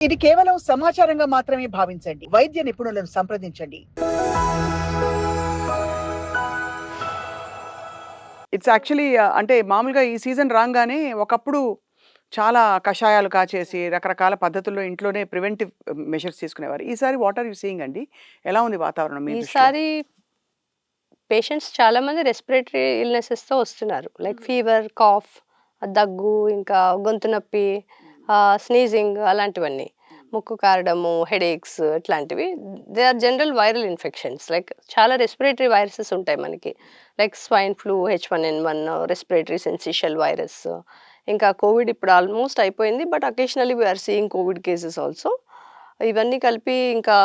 ఇది కేవలం సమాచారంగా మాత్రమే భావించండి. వైద్య నిపుణులను సంప్రదించండి. ఇట్స్ యాక్చువల్లీ అంటే మామూలుగా ఈ సీజన్ రాంగానే ఒకప్పుడు చాలా కషాయాలు కాచేసి రకరకాల పద్ధతుల్లో ఇంట్లోనే ప్రివెంటివ్ మెషర్స్ తీసుకునేవారు. ఈసారి వాట్ ఆర్ యూ సీయింగ్ అండి? ఎలా ఉంది వాతావరణం మీ దృష్టిలో? ఈసారి పేషెంట్స్ చాలా మంది రెస్పిరేటరీ ఇల్‌నెసెస్‌తో వస్తున్నారు. లైక్ ఫీవర్, కాఫ్, దగ్గు, ఇంకా గొంతు నొప్పి, స్నీజింగ్ అలాంటివన్నీ. ముక్కు కారడము, హెడేక్స్ ఇట్లాంటివి. They are general viral infections. Like చాలా రెస్పిరేటరీ వైరసెస్ ఉంటాయి మనకి. Like swine flu, H1N1, respiratory syncytial virus. ఇంకా కోవిడ్ ఇప్పుడు ఆల్మోస్ట్ అయిపోయింది. But occasionally we are seeing COVID cases also. ఇవన్నీ కలిపి ఇంకా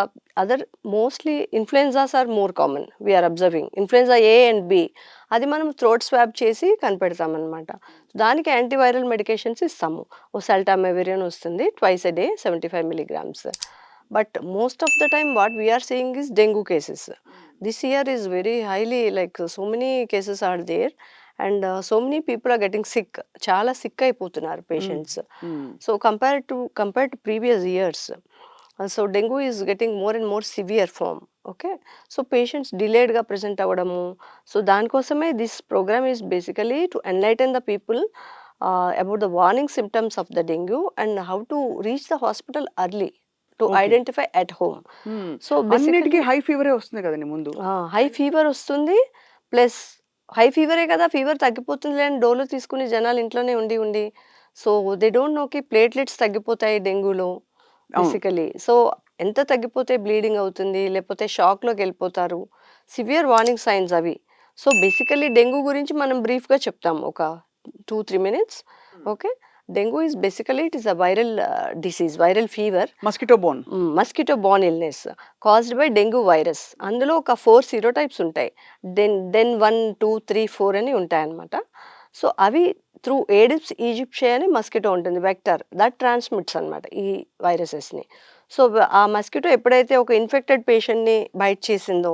other mostly influenzas are more common. We are observing. Influenza A and B అది మనం థ్రోట్ స్వాబ్ చేసి కనిపెడతామనమాట. దానికి యాంటీవైరల్ మెడికేషన్స్ ఇస్తాము. ఓసెల్టామెవిరిన్ వస్తుంది twice a day 75 milligrams. But most of the time what we are seeing is dengue cases. This year is very highly like so many cases are there and so many people are getting sick. చాలా sick అయిపోతున్నారు patients. So compared to previous years. So dengue is getting more and more severe form. Okay. So patients డిలేడ్‌గా present అవ్వడము. So దానికోసమే this program is basically to enlighten the people about the warning symptoms of the dengue and how to reach the hospital early to okay. Identify at home. So అన్నిటికి basically high ఫీవరే వస్తుంది కదండి ముందు. High fever వస్తుంది. Plus high ఫీవరే కదా! Fever తగ్గిపోతుందిలే అని డోలో తీసుకుని జనాలు ఇంట్లోనే ఉండి సో దే డోంట్ నో కి ప్లేట్లెట్స్ తగ్గిపోతాయి డెంగ్యూలో అవును. బేసికలీ. సో ఎంత తగ్గిపోతే బ్లీడింగ్ అవుతుంది, లేకపోతే షాక్‌లోకెళ్ళిపోతారు. సివియర్ వార్నింగ్ సైన్స్ అవి. సో బేసికలీ డెంగ్యూ గురించి మనం బ్రీఫ్‌గా చెప్తాం ఒక 2, 3 minutes. Okay. Dengue is basically it is a viral disease, viral fever. Mosquito borne. Mosquito borne illness caused by dengue virus. అందులో ఒక 4 సీరోటైప్స్ ఉంటాయి. డెన్ 1, 2, 3, 4 అని ఉంటాయన్నమాట. సో అవి త్రూ ఏడిస్ ఈజిప్షియా అని మస్కిటో ఉంటుంది వెక్టర్ దట్ ట్రాన్స్మిట్స్ అన్నమాట ఈ వైరసెస్‌ని. సో ఆ మస్కిటో ఎప్పుడైతే ఒక ఇన్ఫెక్టెడ్ పేషెంట్‌ని బైట్ చేసిందో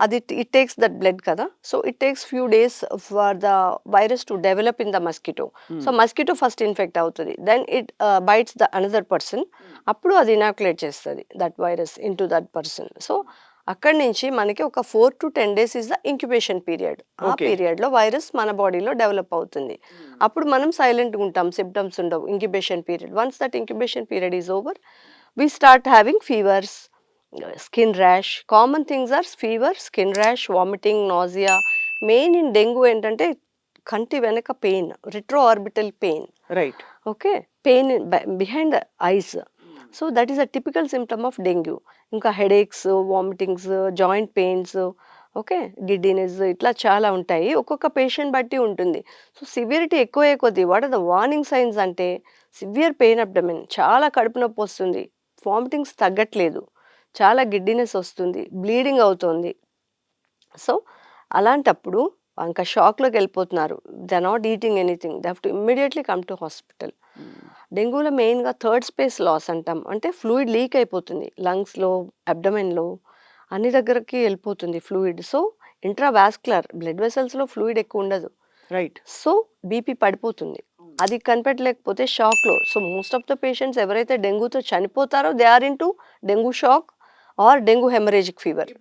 అది ఇట్ టేక్స్ దట్ బ్లడ్ కదా! So it takes few days for the virus to develop in the mosquito. So mosquito first infect అవుతది. Then it bites the another person. అప్పుడు అది ఇనాక్యులేట్ చేస్తది that virus into that person. So అక్కడి నుంచి మనకి ఒక 4-10 days is the incubation period. ఆ okay. పీరియడ్‌లో వైరస్ మన బాడీలో డెవలప్ అవుతుంది. అప్పుడు మనం సైలెంట్‌గా ఉంటాం. సింప్టమ్స్ ఉండవు incubation period. Once that incubation period is over we start having fevers, skin rash. Common things are fever, skin rash, vomiting, nausea. Main in dengue ఏంటంటే కంటి వెనక pain, retro orbital pain. Right. Okay. Pain behind the eyes. So that is a typical symptom of dengue. ఇంకా headaches, vomitings, joint pains, okay, giddiness ఇట్లా చాలా ఉంటాయి. ఒక్కొక్క patient బట్టి ఉంటుంది. సో సివియరిటీ ఎక్కువయ్యే కొద్దీ what are the warning signs అంటే సివియర్ పెయిన్ అబ్డమెన్, చాలా కడుపు నొప్పి వస్తుంది, వామిటింగ్స్ తగ్గట్లేదు, చాలా గిడ్డీనెస్ వస్తుంది, బ్లీడింగ్ అవుతోంది. సో అలాంటప్పుడు ఇంకా షాక్‌లోకి వెళ్ళిపోతున్నారు. They are not eating anything. They have to immediately come to hospital. డెంగ్యూలో మెయిన్‌గా థర్డ్ స్పేస్ లాస్ అంటాం. అంటే ఫ్లూయిడ్ లీక్ అయిపోతుంది. లంగ్స్‌లో, అబ్డమెన్‌లో అన్ని దగ్గరకి వెళ్ళిపోతుంది ఫ్లూయిడ్. సో ఇంట్రావాస్కులర్ బ్లడ్ వెసల్స్‌లో ఫ్లూయిడ్ ఎక్కువ ఉండదు. రైట్. సో బీపీ పడిపోతుంది. అది కనిపెట్టలేకపోతే షాక్‌లో. So most of the patients ఎవరైతే డెంగ్యూతో చనిపోతారో they are into dengue shock or dengue haemorrhagic fever.